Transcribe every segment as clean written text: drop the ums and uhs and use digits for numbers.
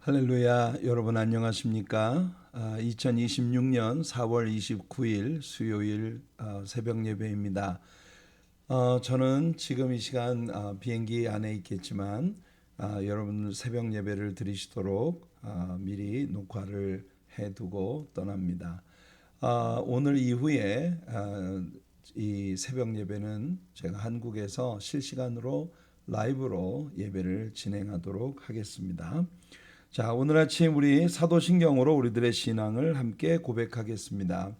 할렐루야, 여러분 안녕하십니까? 2026년 4월 29일 수요일 새벽 예배입니다. 저는 지금 이 시간 비행기 안에 있겠지만 여러분 새벽 예배를 드리시도록 미리 녹화를 해두고 떠납니다. 오늘 이후에 이 새벽 예배는 제가 한국에서 실시간으로 라이브로 예배를 진행하도록 하겠습니다. 자, 오늘 아침 우리 사도신경으로 우리들의 신앙을 함께 고백하겠습니다.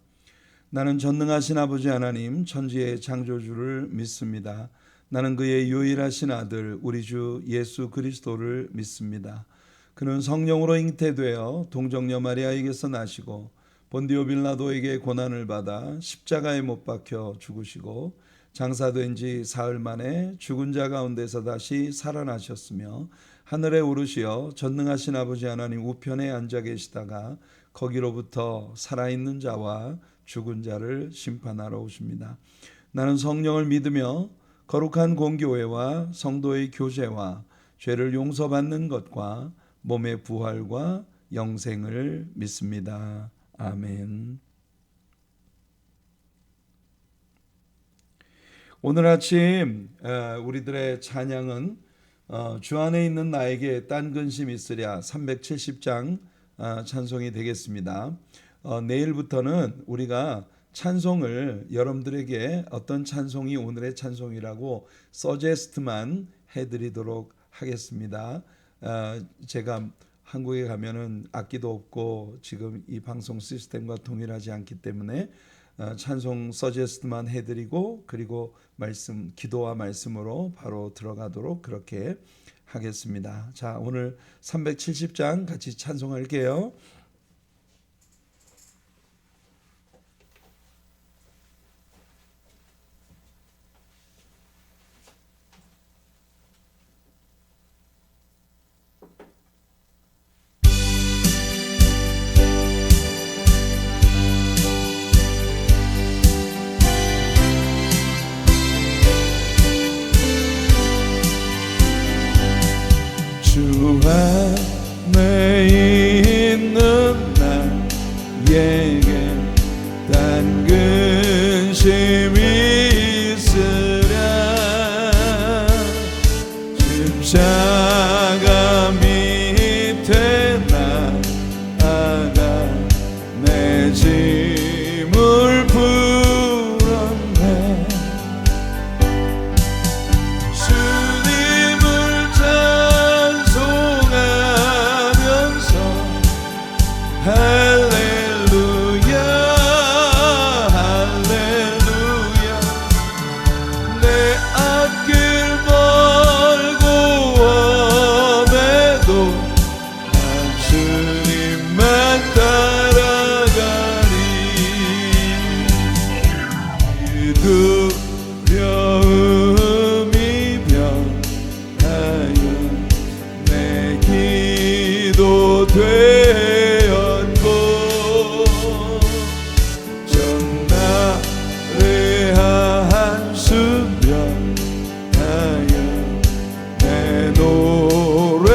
나는 전능하신 아버지 하나님 천지의 창조주를 믿습니다. 나는 그의 유일하신 아들 우리 주 예수 그리스도를 믿습니다. 그는 성령으로 잉태되어 동정녀 마리아에게서 나시고 본디오 빌라도에게 고난을 받아 십자가에 못 박혀 죽으시고 장사된 지 사흘 만에 죽은 자 가운데서 다시 살아나셨으며 하늘에 오르시어 전능하신 아버지 하나님 우편에 앉아 계시다가 거기로부터 살아있는 자와 죽은 자를 심판하러 오십니다. 나는 성령을 믿으며 거룩한 공교회와 성도의 교제와 죄를 용서받는 것과 몸의 부활과 영생을 믿습니다. 아멘. 오늘 아침 우리들의 찬양은 주 안에 있는 나에게 딴 근심 있으랴 370장 찬송이 되겠습니다. 내일부터는 우리가 찬송을 여러분들에게 어떤 찬송이 오늘의 찬송이라고 서제스트만 해드리도록 하겠습니다. 제가 한국에 가면은 악기도 없고 지금 이 방송 시스템과 동일하지 않기 때문에 찬송 서제스트만 해드리고 그리고 말씀 기도와 말씀으로 바로 들어가도록 그렇게 하겠습니다. 자, 오늘 370장 같이 찬송할게요. 주 안에 있는 나에게 딴 근심이 있으랴 십자가 밑에 나아가 내 짐을 풀었네 할렐루야 할렐루야 내 앞길 멀고 험해도 난 주님만 따라가리 두려움이 변하여 내 기도 되었고 전날의 한숨 변하여 내 노래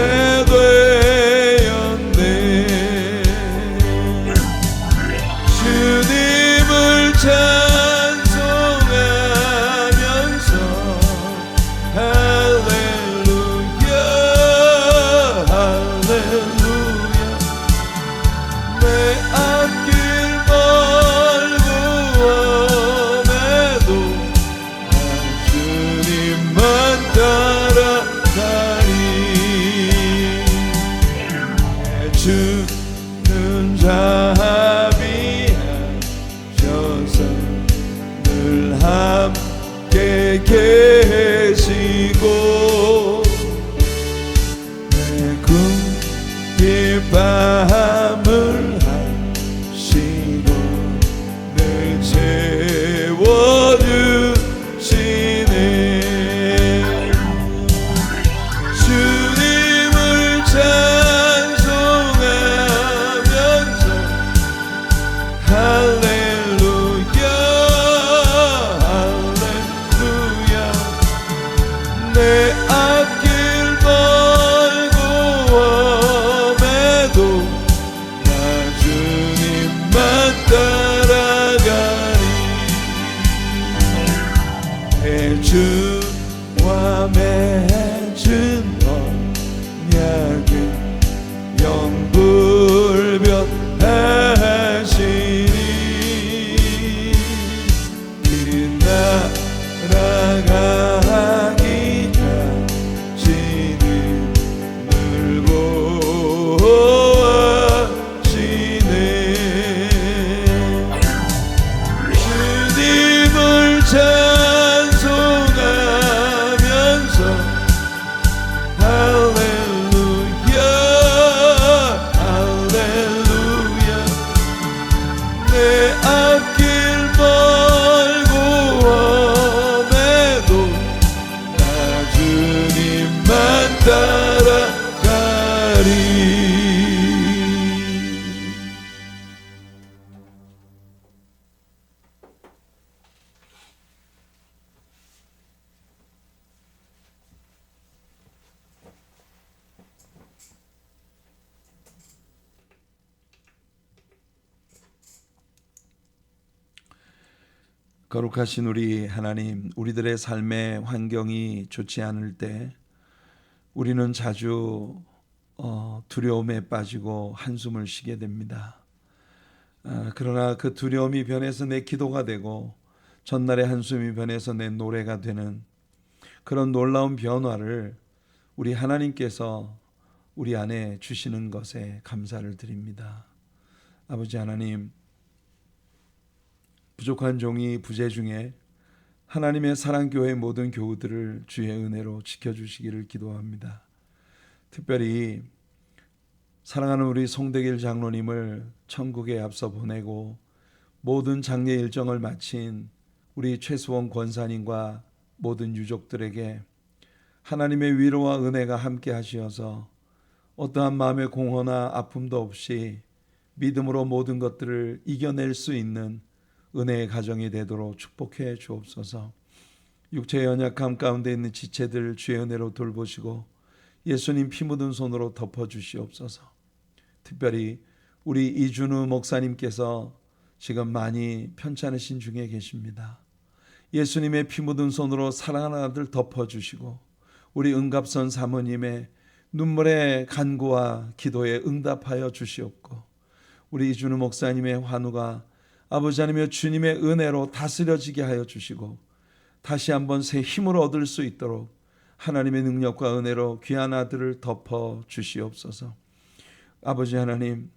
되었네 주님을 찬송하면서 할렐루야 할렐루야 내 앞길 멀고 험해도 난 주님만 따라가리 내 주는 자비하셔서 늘 함께 계시고 내 궁핍 밤을 하시고 늘 채워주시네 주님을 찬송하면서 할렐루야 할렐루야 찬송하면서 할렐루야 할렐루야 내 앞길 멀고 험해도 나 주님만 따라가리. 거룩하신 우리 하나님, 우리들의 삶의 환경이 좋지 않을 때 우리는 자주 두려움에 빠지고 한숨을 쉬게 됩니다. 그러나 그 두려움이 변해서 내 기도가 되고 전날의 한숨이 변해서 내 노래가 되는 그런 놀라운 변화를 우리 하나님께서 우리 안에 주시는 것에 감사를 드립니다. 아버지 하나님, 부족한 종이 부재 중에 하나님의 사랑교회 모든 교우들을 주의 은혜로 지켜주시기를 기도합니다. 특별히 사랑하는 우리 송대길 장로님을 천국에 앞서 보내고 모든 장례 일정을 마친 우리 최수원 권사님과 모든 유족들에게 하나님의 위로와 은혜가 함께 하시어서 어떠한 마음의 공허나 아픔도 없이 믿음으로 모든 것들을 이겨낼 수 있는 은혜의 가정이 되도록 축복해 주옵소서. 육체의 연약함 가운데 있는 지체들 주의 은혜로 돌보시고 예수님 피 묻은 손으로 덮어주시옵소서. 특별히 우리 이준우 목사님께서 지금 많이 편찮으신 중에 계십니다. 예수님의 피 묻은 손으로 사랑하는 아들 덮어주시고 우리 은갑선 사모님의 눈물의 간구와 기도에 응답하여 주시옵고 우리 이준우 목사님의 환우가 아버지 하나님의 주님의 은혜로 다스려지게 하여 주시고 다시 한번 새 힘을 얻을 수 있도록 하나님의 능력과 은혜로 귀한 아들을 덮어 주시옵소서. 아버지 하나님,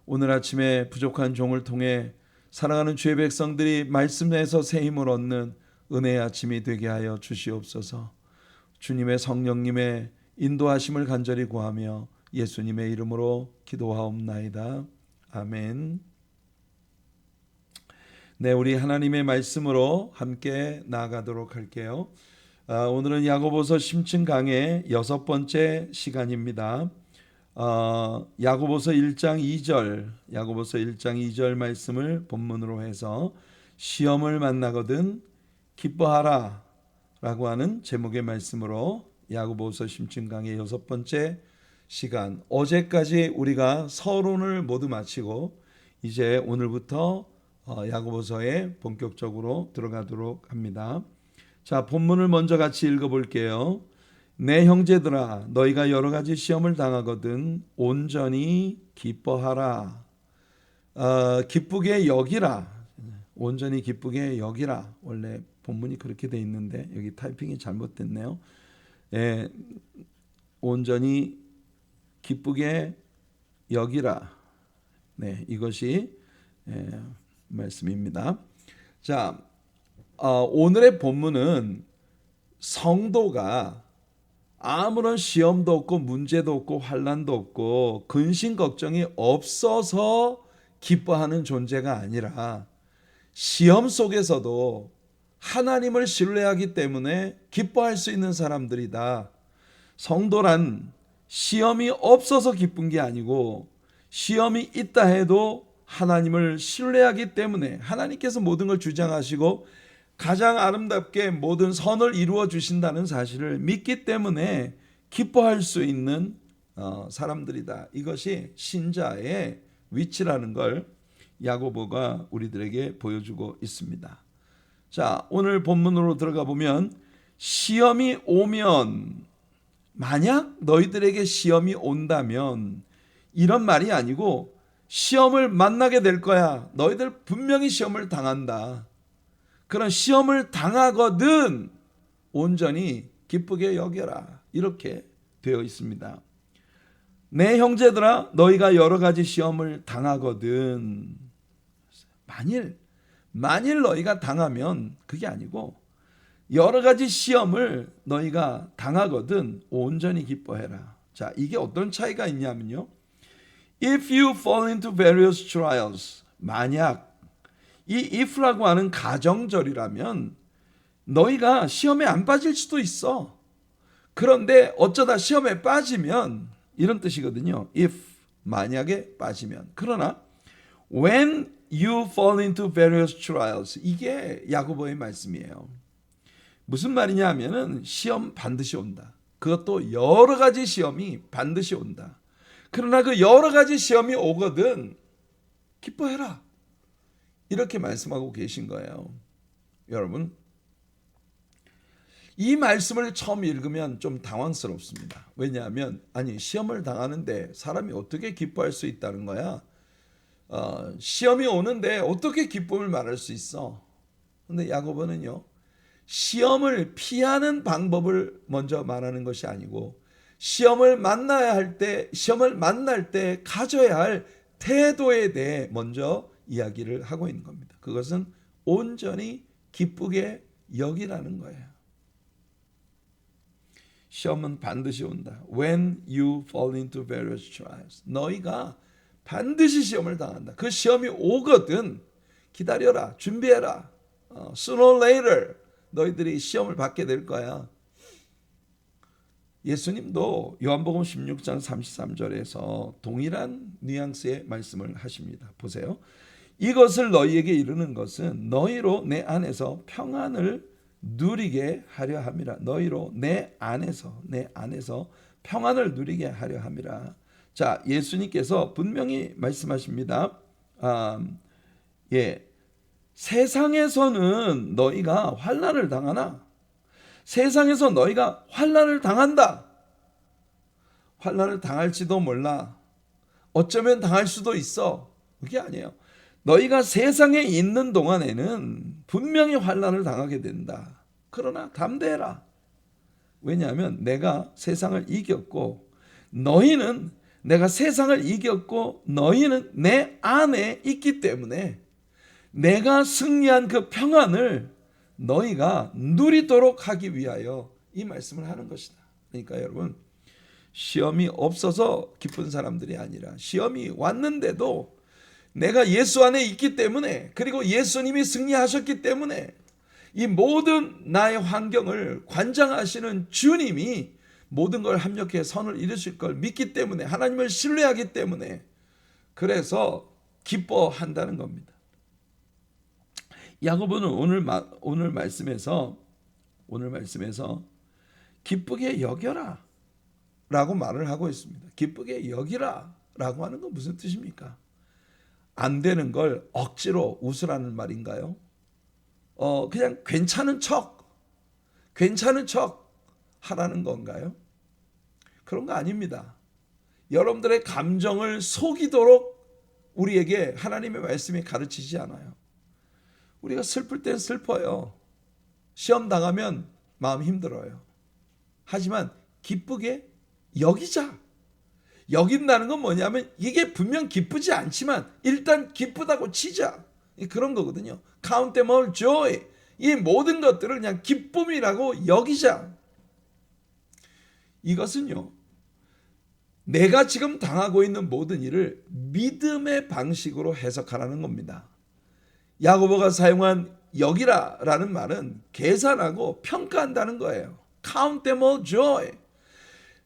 오늘 아침에 부족한 종을 통해 사랑하는 주의 백성들이 말씀에서 새 힘을 얻는 은혜의 아침이 되게 하여 주시옵소서. 주님의 성령님의 인도하심을 간절히 구하며 예수님의 이름으로 기도하옵나이다. 아멘. 네, 우리 하나님의 말씀으로 함께 나아가도록 할게요. 오늘은 야고보서 심층 강의 6번째 시간입니다. 야고보서 1장 2절 말씀을 본문으로 해서 시험을 만나거든 기뻐하라 라고 하는 제목의 말씀으로 야고보서 심층 강의 6번째 시간, 어제까지 우리가 서론을 모두 마치고 이제 오늘부터 야고보서에 본격적으로 들어가도록 합니다. 자, 본문을 먼저 같이 읽어볼게요. 내 형제들아, 너희가 여러 가지 시험을 당하거든 온전히 기뻐하라. 기쁘게 여기라. 온전히 기쁘게 여기라. 원래 본문이 그렇게 돼 있는데 여기 타이핑이 잘못됐네요. 온전히 기쁘게 여기라. 네, 이것이 말씀입니다. 자, 오늘의 본문은 성도가 아무런 시험도 없고 문제도 없고 환난도 없고 근심 걱정이 없어서 기뻐하는 존재가 아니라 시험 속에서도 하나님을 신뢰하기 때문에 기뻐할 수 있는 사람들이다. 성도란 시험이 없어서 기쁜 게 아니고 시험이 있다 해도 하나님을 신뢰하기 때문에 하나님께서 모든 걸 주장하시고 가장 아름답게 모든 선을 이루어 주신다는 사실을 믿기 때문에 기뻐할 수 있는 사람들이다. 이것이 신자의 위치라는 걸 야고보가 우리들에게 보여주고 있습니다. 자, 오늘 본문으로 들어가 보면 시험이 오면, 만약 너희들에게 시험이 온다면, 이런 말이 아니고 시험을 만나게 될 거야. 너희들 분명히 시험을 당한다. 그런 시험을 당하거든 온전히 기쁘게 여겨라. 이렇게 되어 있습니다. 내 형제들아, 너희가 여러 가지 시험을 당하거든. 만일 너희가 당하면 그게 아니고 여러 가지 시험을 너희가 당하거든 온전히 기뻐해라. 자, 이게 어떤 차이가 있냐면요. If you fall into various trials, 만약 이 if라고 하는 가정절이라면 너희가 시험에 안 빠질 수도 있어. 그런데 어쩌다 시험에 빠지면 이런 뜻이거든요. if, 만약에 빠지면. 그러나 when you fall into various trials, 이게 야고보의 말씀이에요. 무슨 말이냐 하면은 시험 반드시 온다. 그것도 여러 가지 시험이 반드시 온다. 그러나 그 여러 가지 시험이 오거든 기뻐해라. 이렇게 말씀하고 계신 거예요. 여러분, 이 말씀을 처음 읽으면 좀 당황스럽습니다. 왜냐하면 아니 시험을 당하는데 사람이 어떻게 기뻐할 수 있다는 거야? 시험이 오는데 어떻게 기쁨을 말할 수 있어? 근데 야고보는요. 시험을 피하는 방법을 먼저 말하는 것이 아니고 시험을 만날 때 가져야 할 태도에 대해 먼저 이야기를 하고 있는 겁니다. 그것은 온전히 기쁘게 여기라는 거예요. 시험은 반드시 온다. When you fall into various trials. 너희가 반드시 시험을 당한다. 그 시험이 오거든 기다려라. 준비해라. Sooner or later 너희들이 시험을 받게 될 거야. 예수님도 요한복음 16장 33절에서 동일한 뉘앙스의 말씀을 하십니다. 보세요. 이것을 너희에게 이르는 것은 너희로 내 안에서 평안을 누리게 하려 함이라. 너희로 내 안에서 평안을 누리게 하려 함이라. 자, 예수님께서 분명히 말씀하십니다. 세상에서는 너희가 환난을 당하나 세상에서 너희가 환난을 당한다. 환난을 당할지도 몰라. 어쩌면 당할 수도 있어. 그게 아니에요. 너희가 세상에 있는 동안에는 분명히 환난을 당하게 된다. 그러나 담대해라. 왜냐하면 내가 세상을 이겼고 내가 세상을 이겼고 너희는 내 안에 있기 때문에 내가 승리한 그 평안을 너희가 누리도록 하기 위하여 이 말씀을 하는 것이다. 그러니까 여러분, 시험이 없어서 기쁜 사람들이 아니라 시험이 왔는데도 내가 예수 안에 있기 때문에 그리고 예수님이 승리하셨기 때문에 이 모든 나의 환경을 관장하시는 주님이 모든 걸 합력해 선을 이루실 걸 믿기 때문에 하나님을 신뢰하기 때문에 그래서 기뻐한다는 겁니다. 야고보는 오늘 말씀에서 기쁘게 여겨라 라고 말을 하고 있습니다. 기쁘게 여기라 라고 하는 건 무슨 뜻입니까? 안 되는 걸 억지로 웃으라는 말인가요? 그냥 괜찮은 척 하라는 건가요? 그런 거 아닙니다. 여러분들의 감정을 속이도록 우리에게 하나님의 말씀이 가르치지 않아요. 우리가 슬플 땐 슬퍼요. 시험 당하면 마음 힘들어요. 하지만 기쁘게 여기자. 여긴다는 건 뭐냐면 이게 분명 기쁘지 않지만 일단 기쁘다고 치자. 그런 거거든요. Count them all joy. 이 모든 것들을 그냥 기쁨이라고 여기자. 이것은요. 내가 지금 당하고 있는 모든 일을 믿음의 방식으로 해석하라는 겁니다. 야고보가 사용한 여기라라는 말은 계산하고 평가한다는 거예요. Count them all joy.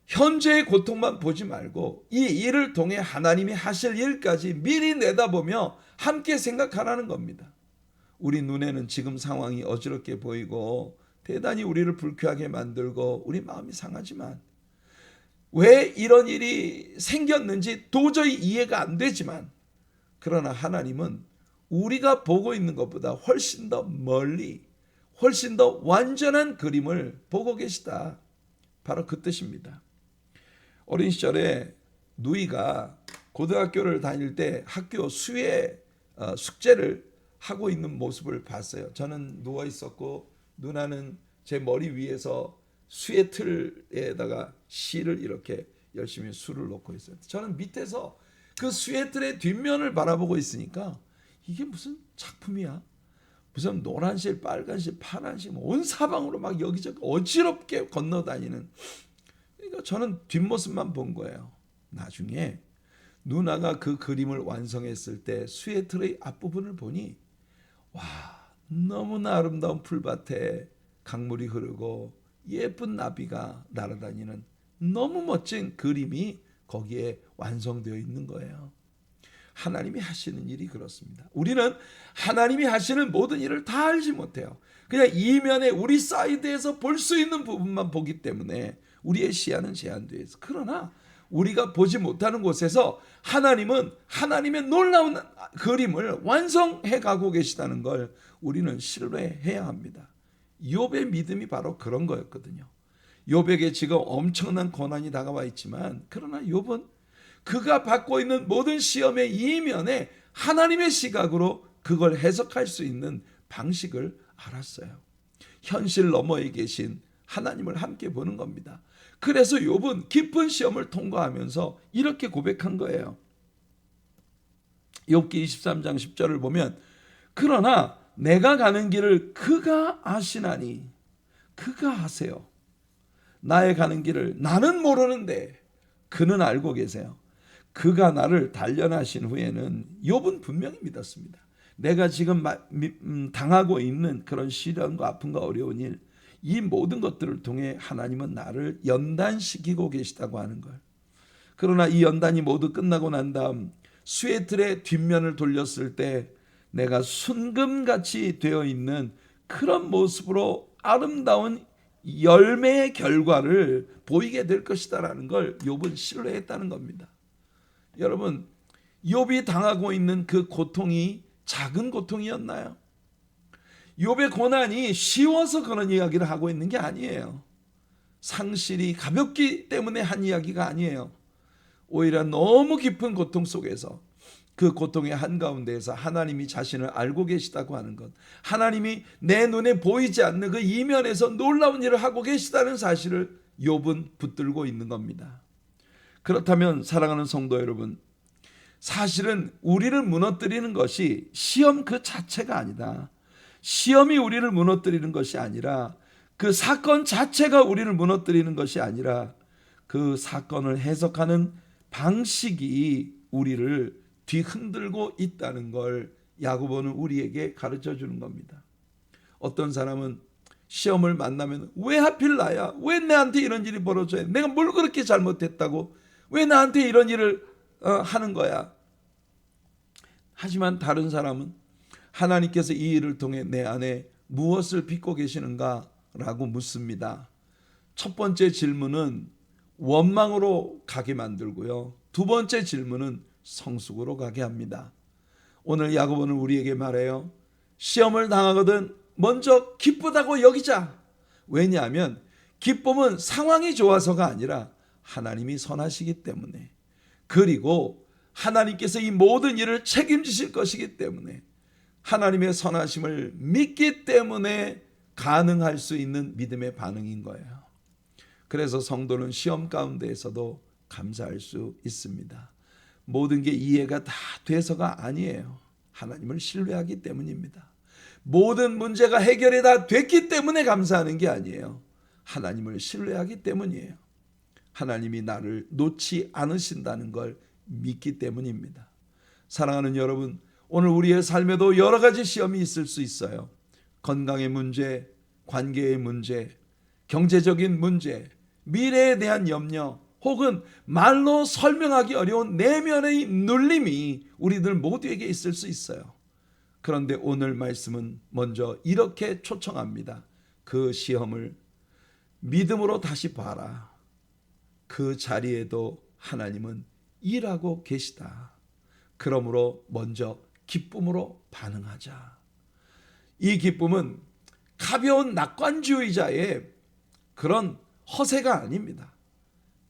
현재의 고통만 보지 말고 이 일을 통해 하나님이 하실 일까지 미리 내다보며 함께 생각하라는 겁니다. 우리 눈에는 지금 상황이 어지럽게 보이고 대단히 우리를 불쾌하게 만들고 우리 마음이 상하지만 왜 이런 일이 생겼는지 도저히 이해가 안 되지만 그러나 하나님은 우리가 보고 있는 것보다 훨씬 더 멀리 훨씬 더 완전한 그림을 보고 계시다. 바로 그 뜻입니다. 어린 시절에 누이가 고등학교를 다닐 때 학교 수해 숙제를 하고 있는 모습을 봤어요. 저는 누워 있었고 누나는 제 머리 위에서 수해 틀에다가 실을 이렇게 열심히 술을 놓고 있어요. 저는 밑에서 그 수해 틀의 뒷면을 바라보고 있으니까 이게 무슨 작품이야? 무슨 노란실, 빨간실, 파란실 온 사방으로 막 여기저기 어지럽게 건너다니는. 그러니까 저는 뒷모습만 본 거예요. 나중에 누나가 그 그림을 완성했을 때 수에트의 앞부분을 보니 와, 너무나 아름다운 풀밭에 강물이 흐르고 예쁜 나비가 날아다니는 너무 멋진 그림이 거기에 완성되어 있는 거예요. 하나님이 하시는 일이 그렇습니다. 우리는 하나님이 하시는 모든 일을 다 알지 못해요. 그냥 이면에 우리 사이드에서 볼 수 있는 부분만 보기 때문에 우리의 시야는 제한되어 있어. 그러나 우리가 보지 못하는 곳에서 하나님은 하나님의 놀라운 그림을 완성해 가고 계시다는 걸 우리는 신뢰해야 합니다. 욥의 믿음이 바로 그런 거였거든요. 욥에게 지금 엄청난 고난이 다가와 있지만 그러나 욥은 그가 받고 있는 모든 시험의 이면에 하나님의 시각으로 그걸 해석할 수 있는 방식을 알았어요. 현실 너머에 계신 하나님을 함께 보는 겁니다. 그래서 욥은 깊은 시험을 통과하면서 이렇게 고백한 거예요. 욥기 23장 10절을 보면 그러나 내가 가는 길을 그가 아시나니 그가 아세요. 나의 가는 길을 나는 모르는데 그는 알고 계세요. 그가 나를 단련하신 후에는 욥은 분명히 믿었습니다. 내가 지금 당하고 있는 그런 시련과 아픔과 어려운 일, 이 모든 것들을 통해 하나님은 나를 연단시키고 계시다고 하는 걸. 그러나 이 연단이 모두 끝나고 난 다음 수에틀의 뒷면을 돌렸을 때 내가 순금같이 되어 있는 그런 모습으로 아름다운 열매의 결과를 보이게 될 것이다라는 걸 욥은 신뢰했다는 겁니다. 여러분, 욥이 당하고 있는 그 고통이 작은 고통이었나요? 욥의 고난이 쉬워서 그런 이야기를 하고 있는 게 아니에요. 상실이 가볍기 때문에 한 이야기가 아니에요. 오히려 너무 깊은 고통 속에서 그 고통의 한가운데에서 하나님이 자신을 알고 계시다고 하는 것, 하나님이 내 눈에 보이지 않는 그 이면에서 놀라운 일을 하고 계시다는 사실을 욥은 붙들고 있는 겁니다. 그렇다면 사랑하는 성도 여러분, 사실은 우리를 무너뜨리는 것이 시험 그 자체가 아니다. 시험이 우리를 무너뜨리는 것이 아니라 그 사건 자체가 우리를 무너뜨리는 것이 아니라 그 사건을 해석하는 방식이 우리를 뒤흔들고 있다는 걸 야고보는 우리에게 가르쳐 주는 겁니다. 어떤 사람은 시험을 만나면 왜 하필 나야? 왜 나한테 이런 일이 벌어져야 돼? 내가 뭘 그렇게 잘못했다고? 왜 나한테 이런 일을 하는 거야? 하지만 다른 사람은 하나님께서 이 일을 통해 내 안에 무엇을 빚고 계시는가? 라고 묻습니다. 첫 번째 질문은 원망으로 가게 만들고요. 두 번째 질문은 성숙으로 가게 합니다. 오늘 야고보는 우리에게 말해요. 시험을 당하거든 먼저 기쁘다고 여기자. 왜냐하면 기쁨은 상황이 좋아서가 아니라 하나님이 선하시기 때문에, 그리고 하나님께서 이 모든 일을 책임지실 것이기 때문에, 하나님의 선하심을 믿기 때문에 가능할 수 있는 믿음의 반응인 거예요. 그래서 성도는 시험 가운데에서도 감사할 수 있습니다. 모든 게 이해가 다 돼서가 아니에요. 하나님을 신뢰하기 때문입니다. 모든 문제가 해결이 다 됐기 때문에 감사하는 게 아니에요. 하나님을 신뢰하기 때문이에요. 하나님이 나를 놓지 않으신다는 걸 믿기 때문입니다. 사랑하는 여러분, 오늘 우리의 삶에도 여러 가지 시험이 있을 수 있어요. 건강의 문제, 관계의 문제, 경제적인 문제, 미래에 대한 염려, 혹은 말로 설명하기 어려운 내면의 눌림이 우리들 모두에게 있을 수 있어요. 그런데 오늘 말씀은 먼저 이렇게 초청합니다. 그 시험을 믿음으로 다시 봐라. 그 자리에도 하나님은 일하고 계시다. 그러므로 먼저 기쁨으로 반응하자. 이 기쁨은 가벼운 낙관주의자의 그런 허세가 아닙니다.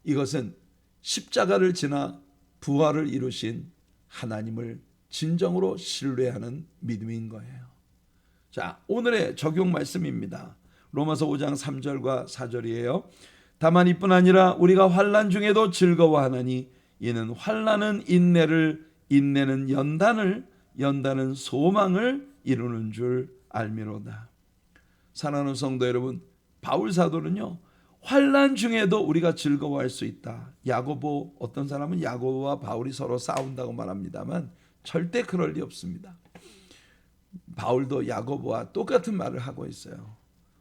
이것은 십자가를 지나 부활을 이루신 하나님을 진정으로 신뢰하는 믿음인 거예요. 자, 오늘의 적용 말씀입니다. 로마서 5장 3절과 4절이에요. 다만 이뿐 아니라 우리가 환난 중에도 즐거워하나니 이는 환난은 인내를, 인내는 연단을, 연단은 소망을 이루는 줄 알미로다. 사랑하는 성도 여러분, 바울 사도는요, 환난 중에도 우리가 즐거워할 수 있다. 야고보, 어떤 사람은 야고보와 바울이 서로 싸운다고 말합니다만 절대 그럴 리 없습니다. 바울도 야고보와 똑같은 말을 하고 있어요.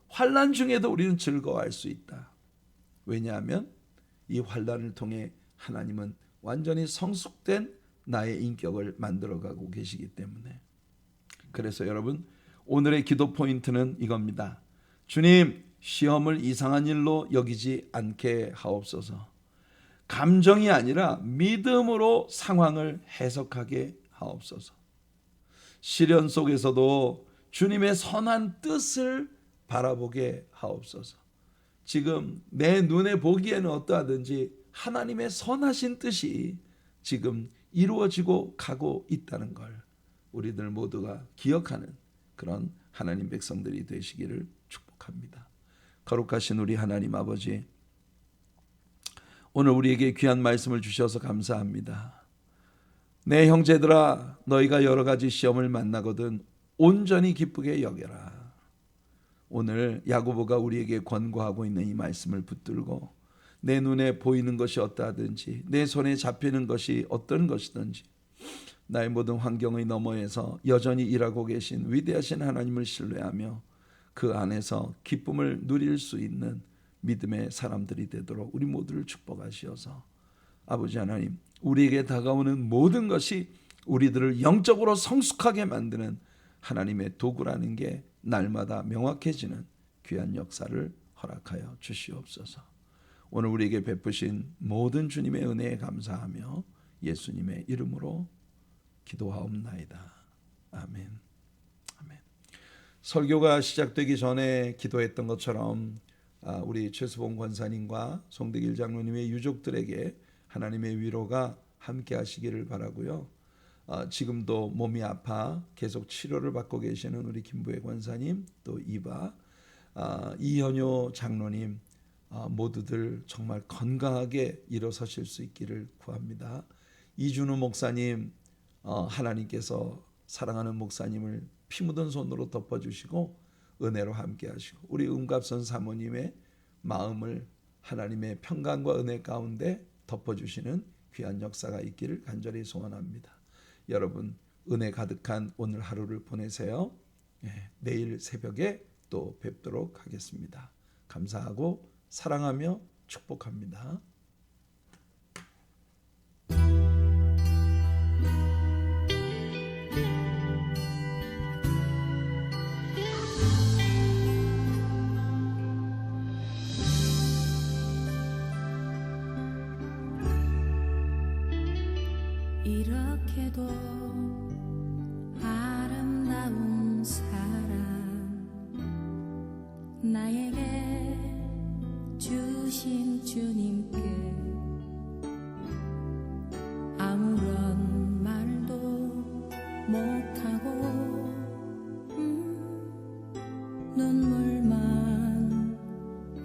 환난 중에도 우리는 즐거워할 수 있다. 왜냐하면 이 환난을 통해 하나님은 완전히 성숙된 나의 인격을 만들어가고 계시기 때문에. 그래서 여러분, 오늘의 기도 포인트는 이겁니다. 주님, 시험을 이상한 일로 여기지 않게 하옵소서. 감정이 아니라 믿음으로 상황을 해석하게 하옵소서. 시련 속에서도 주님의 선한 뜻을 바라보게 하옵소서. 지금 내 눈에 보기에는 어떠하든지 하나님의 선하신 뜻이 지금 이루어지고 가고 있다는 걸 우리들 모두가 기억하는 그런 하나님 백성들이 되시기를 축복합니다. 거룩하신 우리 하나님 아버지, 오늘 우리에게 귀한 말씀을 주셔서 감사합니다. 내 형제들아, 너희가 여러 가지 시험을 만나거든 온전히 기쁘게 여겨라. 오늘 야고보가 우리에게 권고하고 있는 이 말씀을 붙들고 내 눈에 보이는 것이 어떠하든지, 내 손에 잡히는 것이 어떤 것이든지, 나의 모든 환경의 너머에서 여전히 일하고 계신 위대하신 하나님을 신뢰하며 그 안에서 기쁨을 누릴 수 있는 믿음의 사람들이 되도록 우리 모두를 축복하시어서, 아버지 하나님, 우리에게 다가오는 모든 것이 우리들을 영적으로 성숙하게 만드는 하나님의 도구라는 게 날마다 명확해지는 귀한 역사를 허락하여 주시옵소서. 오늘 우리에게 베푸신 모든 주님의 은혜에 감사하며 예수님의 이름으로 기도하옵나이다. 아멘. 아멘. 설교가 시작되기 전에 기도했던 것처럼 우리 최수봉 권사님과 송대길 장로님의 유족들에게 하나님의 위로가 함께 하시기를 바라고요. 지금도 몸이 아파 계속 치료를 받고 계시는 우리 김부혜 권사님, 또 이현효 장로님, 모두들 정말 건강하게 일어서실 수 있기를 구합니다. 이준우 목사님, 하나님께서 사랑하는 목사님을 피 묻은 손으로 덮어주시고 은혜로 함께 하시고, 우리 은갑선 사모님의 마음을 하나님의 평강과 은혜 가운데 덮어주시는 귀한 역사가 있기를 간절히 소원합니다. 여러분, 은혜 가득한 오늘 하루를 보내세요. 내일 새벽에 또 뵙도록 하겠습니다. 감사하고 사랑하며 축복합니다. 이렇게도 아름다운 사랑 나에게 주신 주님께 아무런 말도 못하고 눈물만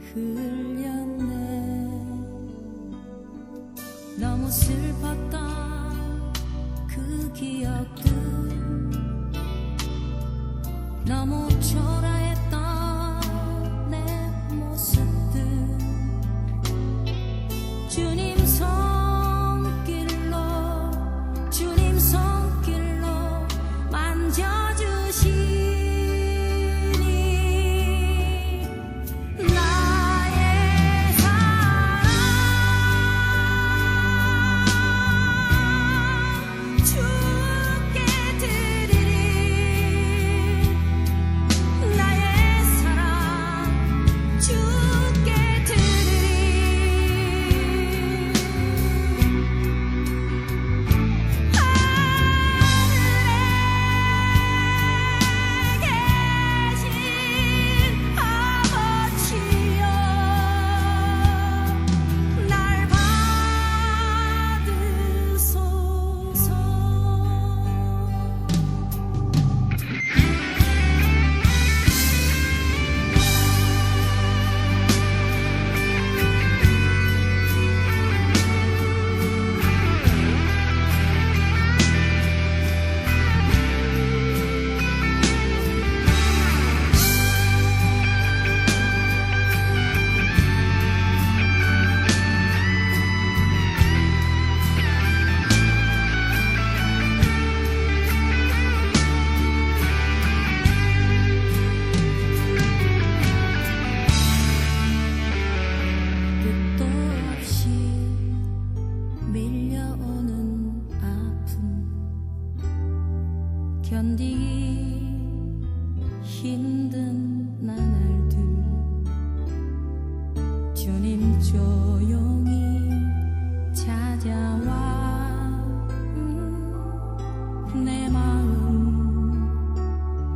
흘렸네. 너무 슬펐던 그 기억들, 너무 초라했던 내 모습들, 주님 손길로 만져주시니 나의 사랑 주께 드리리. 나의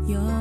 여